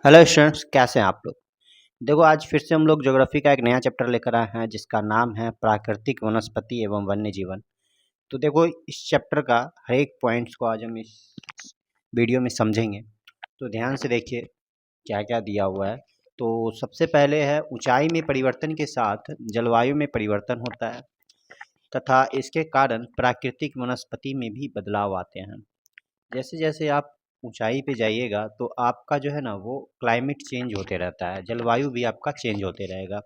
Hello students, कैसे हैं आप लोग। देखो, आज फिर से हम लोग ज्योग्राफी का एक नया चैप्टर लेकर आए हैं जिसका नाम है प्राकृतिक वनस्पति एवं वन्य जीवन। तो देखो, इस चैप्टर का हर एक पॉइंट्स को आज हम इस वीडियो में समझेंगे। तो ध्यान से देखिए क्या क्या दिया हुआ है। तो सबसे पहले है, ऊंचाई में परिवर्तन के साथ जलवायु में परिवर्तन होता है तथा इसके कारण प्राकृतिक वनस्पति में भी बदलाव आते हैं। जैसे जैसे आप ऊंचाई पे जाइएगा तो आपका जो है ना वो क्लाइमेट चेंज होते रहता है, जलवायु भी आपका चेंज होते रहेगा।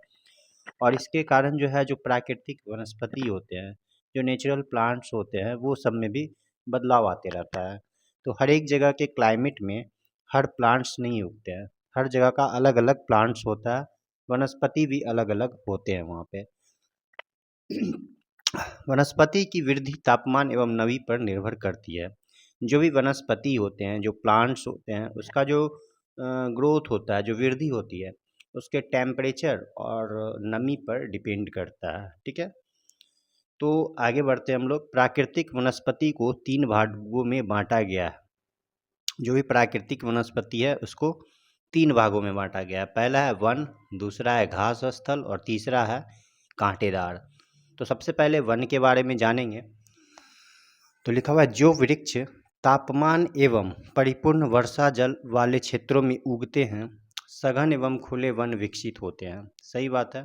और इसके कारण जो है जो प्राकृतिक वनस्पति होते हैं, जो नेचुरल प्लांट्स होते हैं, वो सब में भी बदलाव आते रहता है। तो हर एक जगह के क्लाइमेट में हर प्लांट्स नहीं उगते हैं, हर जगह का अलग अलग प्लांट्स होता है, वनस्पति भी अलग अलग होते हैं वहाँ पे। वनस्पति की वृद्धि तापमान एवं नमी पर निर्भर करती है। जो भी वनस्पति होते हैं, जो प्लांट्स होते हैं, उसका जो ग्रोथ होता है, जो वृद्धि होती है, उसके टेम्परेचर और नमी पर डिपेंड करता है। ठीक है, तो आगे बढ़ते हैं हम लोग। प्राकृतिक वनस्पति को 3 भागों में बांटा गया है। जो भी प्राकृतिक वनस्पति है उसको 3 भागों में बांटा गया है। पहला है वन, दूसरा है घास स्थल और तीसरा है कांटेदार। तो सबसे पहले वन के बारे में जानेंगे। तो लिखा हुआ है, जो वृक्ष तापमान एवं परिपूर्ण वर्षा जल वाले क्षेत्रों में उगते हैं, सघन एवं खुले वन विकसित होते हैं। सही बात है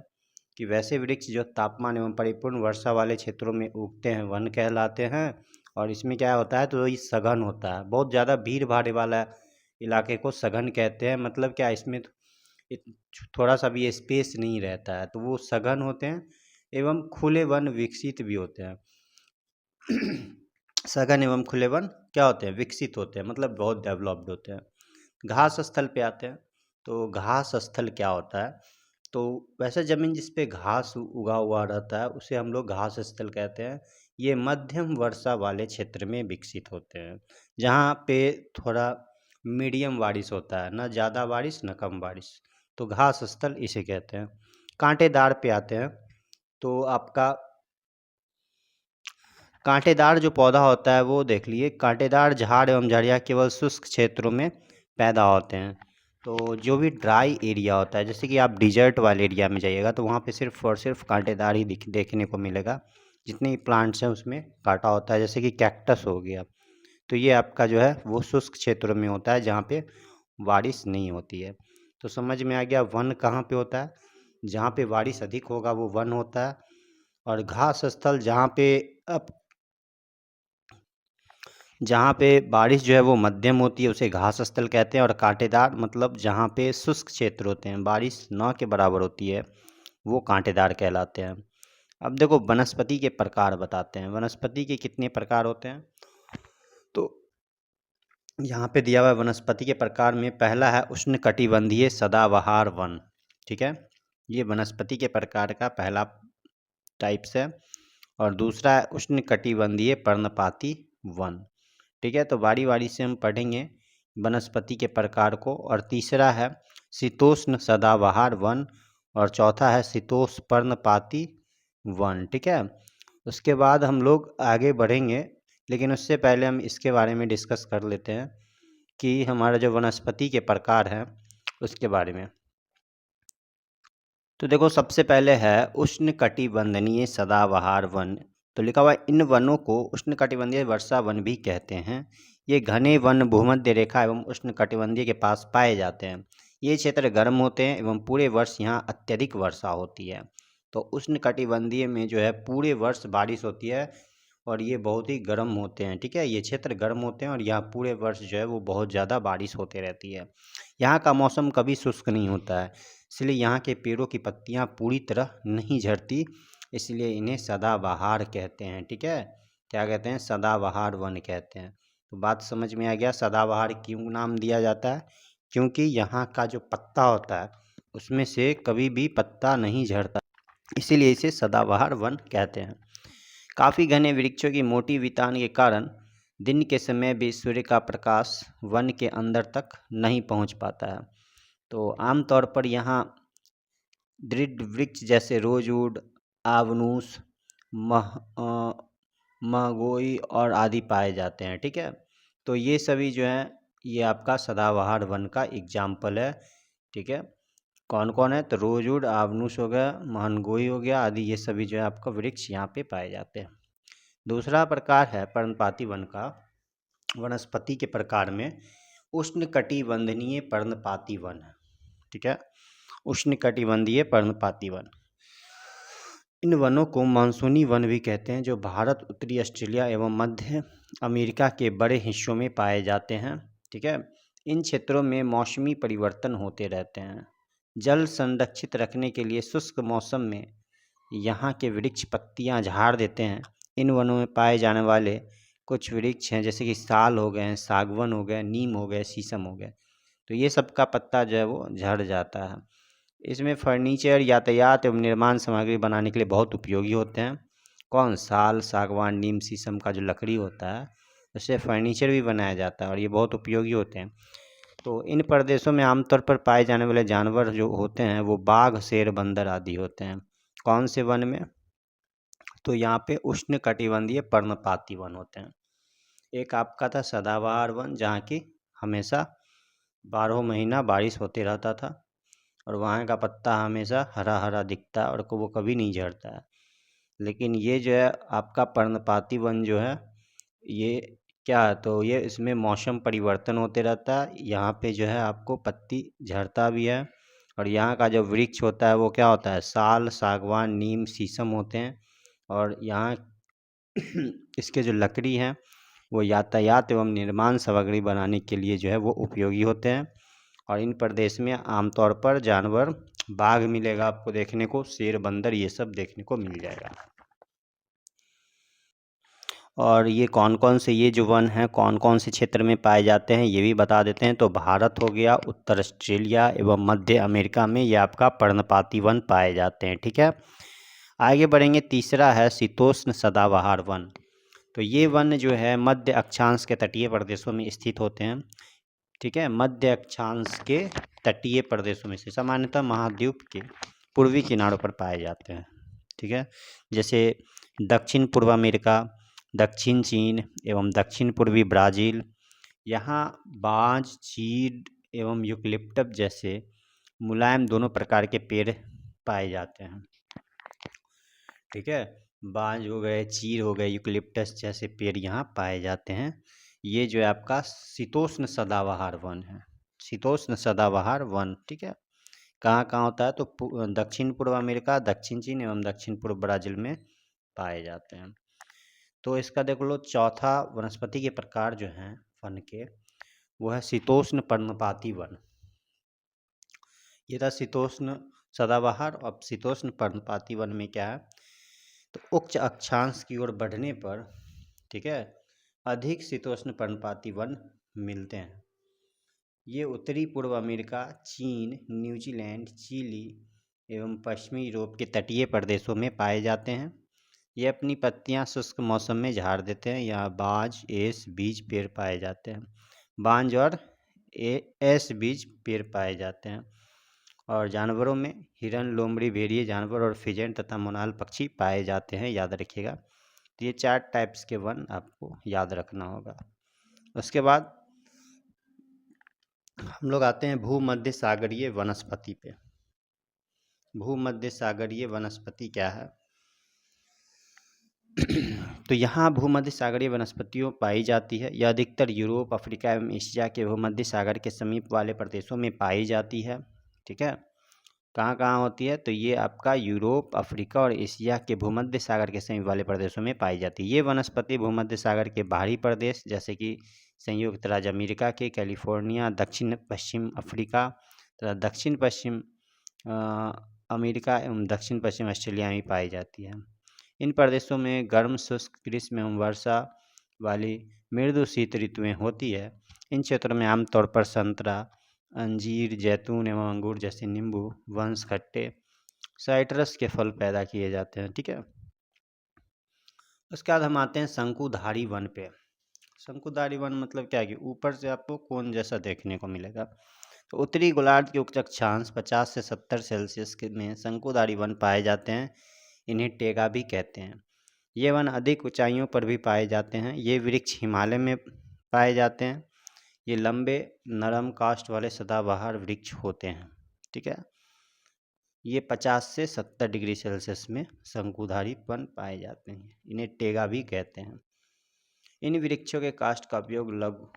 कि वैसे वृक्ष जो तापमान एवं परिपूर्ण वर्षा वाले क्षेत्रों में उगते हैं वन कहलाते हैं। और इसमें क्या होता है, तो ये सघन होता है, बहुत ज़्यादा भीड़ भाड़ वाला इलाके को सघन कहते हैं। मतलब क्या, इसमें थोड़ा सा भी स्पेस नहीं रहता है, तो वो सघन होते हैं एवं खुले वन विकसित भी होते हैं। सघन एवं खुले वन क्या होते हैं, विकसित होते हैं, मतलब बहुत डेवलप्ड होते हैं। घास स्थल पे आते हैं। तो घास स्थल क्या होता है, तो वैसे ज़मीन जिस पे घास उगा हुआ रहता है उसे हम लोग घास स्थल कहते हैं। ये मध्यम वर्षा वाले क्षेत्र में विकसित होते हैं, जहाँ पे थोड़ा मीडियम बारिश होता है, ना ज़्यादा बारिश ना कम बारिश। तो घास स्थल इसे कहते हैं। कांटेदार पे आते हैं। तो आपका कांटेदार जो पौधा होता है वो देख लिए, कांटेदार झाड़ एवं झाड़ियाँ केवल शुष्क क्षेत्रों में पैदा होते हैं। तो जो भी ड्राई एरिया होता है, जैसे कि आप डिजर्ट वाले एरिया में जाइएगा तो वहाँ पे सिर्फ और सिर्फ कांटेदार ही देखने को मिलेगा। जितने भी प्लांट्स हैं उसमें कांटा होता है, जैसे कि कैक्टस हो गया। तो ये आपका जो है वो शुष्क क्षेत्रों में होता है जहाँ पे बारिश नहीं होती है। तो समझ में आ गया वन कहाँ पे होता है, जहाँ पे बारिश अधिक होगा वो वन होता है। और घास स्थल जहाँ पे बारिश जो है वो मध्यम होती है उसे घास स्थल कहते हैं। और कांटेदार मतलब जहाँ पे शुष्क क्षेत्र होते हैं, बारिश न के बराबर होती है, वो कांटेदार कहलाते हैं। अब देखो, वनस्पति के प्रकार बताते हैं। वनस्पति के कितने प्रकार होते हैं, तो यहाँ पे दिया हुआ है वनस्पति के प्रकार में पहला है उष्णकटिबंधीय सदाबहार वन। ठीक है, ये वनस्पति के प्रकार का पहला टाइप्स है। और दूसरा है उष्णकटिबंधीय पर्णपाती वन। ठीक है, तो बारी बारी से हम पढ़ेंगे वनस्पति के प्रकार को। और तीसरा है शीतोष्ण सदाबहार वन। और चौथा है शीतोष्ण पर्णपाती वन। ठीक है, उसके बाद हम लोग आगे बढ़ेंगे, लेकिन उससे पहले हम इसके बारे में डिस्कस कर लेते हैं कि हमारा जो वनस्पति के प्रकार हैं उसके बारे में। तो देखो, सबसे पहले है उष्णकटिबंधीय सदाबहार वन। तो लिखा हुआ है, इन वनों को उष्णकटिबंधीय वर्षा वन भी कहते हैं। ये घने वन भूमध्य रेखा एवं उष्णकटिबंधीय के पास पाए जाते हैं। ये क्षेत्र गर्म होते हैं एवं पूरे वर्ष यहाँ अत्यधिक वर्षा होती है। तो उष्णकटिबंधीय में जो है पूरे वर्ष बारिश होती है और ये बहुत ही गर्म होते हैं। ठीक है, ये क्षेत्र गर्म होते हैं और यहाँ पूरे वर्ष जो है वो बहुत ज़्यादा बारिश होती रहती है। यहाँ का मौसम कभी शुष्क नहीं होता है, इसलिए यहाँ के पेड़ों की पत्तियाँ पूरी तरह नहीं झड़ती, इसलिए इन्हें सदाबहार कहते हैं। ठीक है, क्या कहते हैं, सदाबहार वन कहते हैं। तो बात समझ में आ गया सदाबहार क्यों नाम दिया जाता है, क्योंकि यहाँ का जो पत्ता होता है उसमें से कभी भी पत्ता नहीं झड़ता, इसीलिए इसे सदाबहार वन कहते हैं। काफ़ी घने वृक्षों की मोटी वितान के कारण दिन के समय भी सूर्य का प्रकाश वन के अंदर तक नहीं पहुंच पाता है। तो आमतौर पर यहाँ दृढ़ वृक्ष जैसे रोजवुड, आवनूस, महगोई और आदि पाए जाते हैं। ठीक है, तो ये सभी जो हैं ये आपका सदाबहार वन का एग्जाम्पल है। ठीक है, कौन कौन है? तो रोजवुड, आवनुस हो गया, महनगोई हो गया आदि, ये सभी जो है आपका वृक्ष यहाँ पे पाए जाते हैं। दूसरा प्रकार है पर्णपाती वन का। वनस्पति के प्रकार में उष्णकटिबंधीय पर्णपाती वन है। ठीक है, उष्णकटिबंधीय पर्णपाती वन। इन वनों को मानसूनी वन भी कहते हैं, जो भारत, उत्तरी ऑस्ट्रेलिया एवं मध्य अमेरिका के बड़े हिस्सों में पाए जाते हैं। ठीक है, इन क्षेत्रों में मौसमी परिवर्तन होते रहते हैं। जल संरक्षित रखने के लिए शुष्क मौसम में यहाँ के वृक्ष पत्तियाँ झाड़ देते हैं। इन वनों में पाए जाने वाले कुछ वृक्ष हैं, जैसे कि साल हो गए, सागवन हो गए, नीम हो गए, शीशम हो गए, तो ये सब का पत्ता जो है वो झड़ जाता है। इसमें फर्नीचर, यातायात एवं निर्माण सामग्री बनाने के लिए बहुत उपयोगी होते हैं। कौन? साल, सागवान, नीम, शीशम का जो लकड़ी होता है उससे फर्नीचर भी बनाया जाता है और ये बहुत उपयोगी होते हैं। तो इन प्रदेशों में आमतौर पर पाए जाने वाले जानवर जो होते हैं वो बाघ, शेर, बंदर आदि होते हैं। कौन से वन में? तो यहाँ पे उष्णकटिबंधीय पर्णपाती वन होते हैं। एक आपका था सदाबहार वन, जहाँ की हमेशा 12 महीना बारिश होते रहता था और वहाँ का पत्ता हमेशा हरा हरा दिखता है और वो कभी नहीं झड़ता है। लेकिन ये जो है आपका पर्णपाती वन जो है, ये क्या है? तो ये इसमें मौसम परिवर्तन होते रहता है। यहाँ पे जो है आपको पत्ती झड़ता भी है और यहाँ का जो वृक्ष होता है वो क्या होता है? साल, सागवान, नीम, शीशम होते हैं। और यहाँ इसके जो लकड़ी हैं वो यातायात एवं निर्माण सामग्री बनाने के लिए जो है वो उपयोगी होते हैं। और इन प्रदेश में आमतौर पर जानवर बाघ मिलेगा आपको देखने को, शेर, बंदर, ये सब देखने को मिल जाएगा। और ये कौन कौन से ये जो वन हैं कौन कौन से क्षेत्र में पाए जाते हैं ये भी बता देते हैं। तो भारत हो गया, उत्तर ऑस्ट्रेलिया एवं मध्य अमेरिका में ये आपका पर्णपाती वन पाए जाते हैं। ठीक है, आगे बढ़ेंगे। तीसरा है शीतोष्ण सदाबहार वन। तो ये वन जो है मध्य अक्षांश के तटीय प्रदेशों में स्थित होते हैं। ठीक है, मध्य अक्षांश के तटीय प्रदेशों में से सामान्यतः महाद्वीप के पूर्वी किनारों पर पाए जाते हैं। ठीक है, जैसे दक्षिण पूर्व अमेरिका, दक्षिण चीन एवं दक्षिण पूर्वी ब्राज़ील। यहाँ बांज, चीड़ एवं यूकलिप्टस जैसे मुलायम दोनों प्रकार के पेड़ पाए जाते हैं। ठीक है, बांज हो गए, चीड़ हो गए, यूकलिप्टस जैसे पेड़ यहाँ पाए जाते हैं। ये जो है आपका शीतोष्ण सदाबहार वन है, शीतोष्ण सदाबहार वन। ठीक है, कहाँ कहाँ होता है? तो दक्षिण पूर्व अमेरिका, दक्षिण चीन एवं दक्षिण पूर्व ब्राज़ील में पाए जाते हैं। तो इसका देख लो, चौथा वनस्पति के प्रकार जो हैं वन के, वो है शीतोष्ण पर्णपाती वन। ये था शीतोष्ण सदाबहार। और शीतोष्ण पर्णपाती वन में क्या है? तो उच्च अक्षांश की ओर बढ़ने पर, ठीक है, अधिक शीतोष्ण पर्णपाती वन मिलते हैं। ये उत्तरी पूर्व अमेरिका, चीन, न्यूजीलैंड, चिली एवं पश्चिमी यूरोप के तटीय प्रदेशों में पाए जाते हैं। ये अपनी पत्तियां शुष्क मौसम में झाड़ देते हैं। यहाँ बाज, एस, बीज पेड़ पाए जाते हैं। बांज और एस बीज पेड़ पाए जाते हैं। और जानवरों में हिरन, लोमड़ी, भेड़िए जानवर और फिजेंट तथा मोनाल पक्षी पाए जाते हैं, याद रखिएगा। तो ये 4 टाइप्स के वन आपको याद रखना होगा। उसके बाद हम लोग आते हैं भूमध्य सागरीय वनस्पति पे। भूमध्य सागरीय वनस्पति क्या है? तो यहाँ भूमध्य सागरीय वनस्पतियों पाई जाती है। यह अधिकतर यूरोप, अफ्रीका एवं एशिया के भूमध्य सागर के समीप वाले प्रदेशों में पाई जाती है। ठीक है, कहाँ कहाँ होती है? तो ये आपका यूरोप, अफ्रीका और एशिया के भूमध्य सागर के समीप वाले प्रदेशों में पाई जाती है। ये वनस्पति भूमध्य सागर के बाहरी प्रदेश जैसे कि संयुक्त राज्य अमेरिका के कैलिफोर्निया, दक्षिण पश्चिम अफ्रीका तथा दक्षिण पश्चिम अमेरिका एवं दक्षिण पश्चिम ऑस्ट्रेलिया में पाई जाती है। इन प्रदेशों में गर्म, शुष्क, ग्रीष्म एवं वर्षा वाली मृदु शीत ऋतुएं होती है। इन क्षेत्रों में आमतौर पर संतरा, अंजीर, जैतून एवं अंगूर जैसे नींबू, वंश, खट्टे, साइट्रस के फल पैदा किए जाते हैं। ठीक है, उसके बाद हम आते हैं शंकुधारी वन पे। शंकुधारी वन मतलब क्या है कि ऊपर से आपको कोन जैसा देखने को मिलेगा। तो उत्तरी गोलार्ध के उच्च अक्षांश 50 से 70 सेल्सियस में शंकुधारी वन पाए जाते हैं। इन्हें टेगा भी कहते हैं। ये वन अधिक ऊंचाइयों पर भी पाए जाते हैं। ये वृक्ष हिमालय में पाए जाते हैं। ये लंबे नरम काष्ठ वाले सदाबहार वृक्ष होते हैं। ठीक है, ये 50 से 70 डिग्री सेल्सियस में शंकुधारीपन पाए जाते हैं। इन्हें टेगा भी कहते हैं। इन वृक्षों के काष्ठ का उपयोग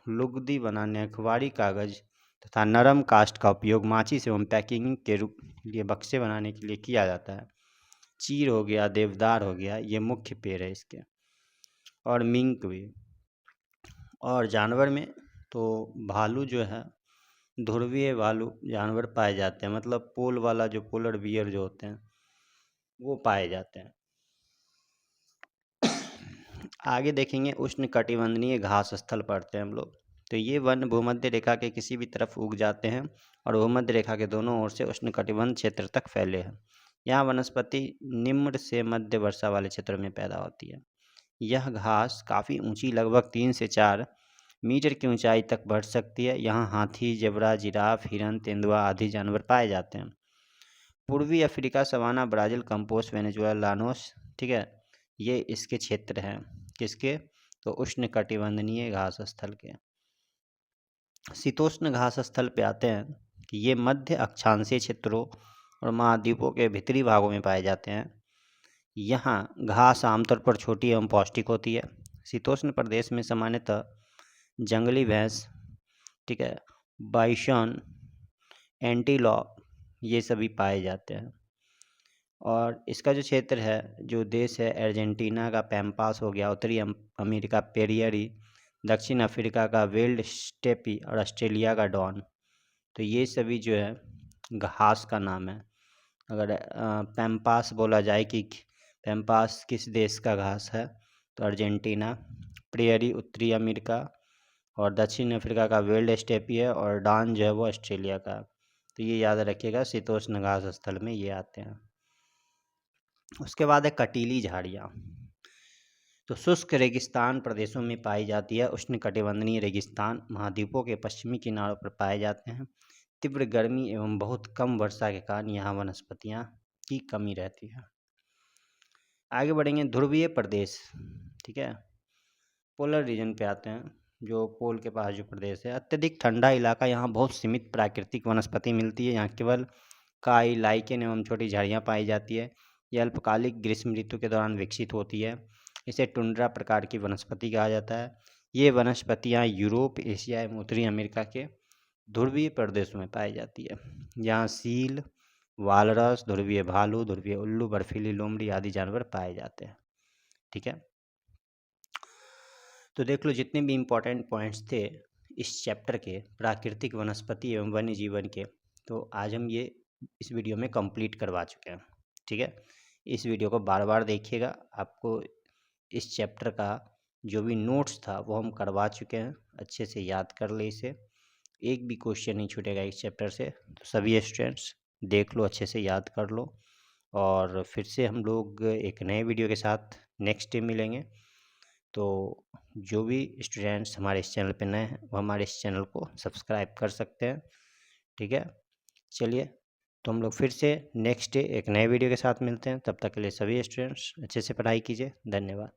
लुगदी बनाने, अखबारी कागज तथा नरम काष्ठ का उपयोग माचिस एवं पैकिंग के लिए बक्से बनाने के लिए किया जाता है। चीर हो गया, देवदार हो गया, ये मुख्य पेड़ है इसके। और मिंक भी। और जानवर में तो भालू जो है, ध्रुवीय भालू जानवर पाए जाते हैं, मतलब पोल वाला जो पोलर बियर जो होते हैं वो पाए जाते हैं। आगे देखेंगे उष्णकटिबंधीय घास स्थल पढ़ते हैं हम लोग। तो ये वन भूमध्य रेखा के किसी भी तरफ उग जाते हैं और भूमध्य रेखा के दोनों ओर से उष्णकटिबंध क्षेत्र तक फैले हैं। यहाँ वनस्पति निम्न से मध्य वर्षा वाले क्षेत्र में पैदा होती है। यह घास काफ़ी ऊंची, लगभग 3 से 4 मीटर की ऊंचाई तक बढ़ सकती है। यहाँ हाथी, जेबरा, जिराफ, हिरन, तेंदुआ आदि जानवर पाए जाते हैं। पूर्वी Africa, savanna, Brazil, campos, Venezuela, llanos, ठीक है, ये इसके क्षेत्र हैं। किसके? तो उष्णकटिबंधीय घास स्थल के। शीतोष्ण घास स्थल पे आते हैं कि ये मध्य अक्षांशीय क्षेत्रों और महाद्वीपों के भीतरी भागों में पाए जाते हैं। यहाँ घास आमतौर पर छोटी एवं पौष्टिक होती है। शीतोष्ण प्रदेश में सामान्यतः जंगली भैंस, ठीक है, बाइसन, एंटीलॉप, ये सभी पाए जाते हैं। और इसका जो क्षेत्र है, जो देश है, अर्जेंटीना का पैम्पास हो गया, उत्तरी अमेरिका पेरियरी, दक्षिण अफ्रीका का वेल्ड स्टेपी और ऑस्ट्रेलिया का डॉन। तो ये सभी जो है घास का नाम है। अगर पैम्पास बोला जाए कि पैम्पास किस देश का घास है, तो अर्जेंटीना, प्रेयरी उत्तरी अमेरिका और दक्षिण अफ्रीका का वेल्ड स्टेपी है, और डॉन जो है वो ऑस्ट्रेलिया का। तो ये याद रखिएगा, शीतोष्ण घास स्थल में ये आते हैं। उसके बाद है कटीली झाड़ियाँ। तो शुष्क रेगिस्तान प्रदेशों में पाई जाती है। उष्णकटिबंधीय रेगिस्तान महाद्वीपों के पश्चिमी किनारों पर पाए जाते हैं। तीव्र गर्मी एवं बहुत कम वर्षा के कारण यहाँ वनस्पतियाँ की कमी रहती है। आगे बढ़ेंगे, ध्रुवीय प्रदेश, ठीक है, पोलर रीजन पे आते हैं, जो पोल के पास जो प्रदेश है। अत्यधिक ठंडा इलाका, यहाँ बहुत सीमित प्राकृतिक वनस्पति मिलती है। यहाँ केवल काई, लाइकेन एवं छोटी झाड़ियाँ पाई जाती है। यह अल्पकालिक ग्रीष्म ऋतु के दौरान विकसित होती है। इसे टुंड्रा प्रकार की वनस्पति कहा जाता है। ये वनस्पतियाँ यूरोप, एशिया एवं उत्तरी अमेरिका के ध्रुवीय प्रदेशों में पाई जाती है। यहाँ सील, वालरस, ध्रुवीय भालू, ध्रुवीय उल्लू, बर्फीली लोमड़ी आदि जानवर पाए जाते हैं। ठीक है, तो देख लो जितने भी इम्पोर्टेंट पॉइंट्स थे इस चैप्टर के, प्राकृतिक वनस्पति एवं वन्य जीवन के, तो आज हम ये इस वीडियो में कंप्लीट करवा चुके हैं। ठीक है, इस वीडियो को बार बार देखिएगा। आपको इस चैप्टर का जो भी नोट्स था वो हम करवा चुके हैं, अच्छे से याद कर ले इसे। एक भी क्वेश्चन नहीं छूटेगा इस चैप्टर से। तो सभी स्टूडेंट्स देख लो, अच्छे से याद कर लो, और फिर से हम लोग एक नए वीडियो के साथ नेक्स्ट डे मिलेंगे। तो जो भी स्टूडेंट्स हमारे इस चैनल पे नए हैं वो हमारे इस चैनल को सब्सक्राइब कर सकते हैं। ठीक है, चलिए, तो हम लोग फिर से नेक्स्ट डे एक नए वीडियो के साथ मिलते हैं। तब तक के लिए सभी स्टूडेंट्स अच्छे से पढ़ाई कीजिए। धन्यवाद।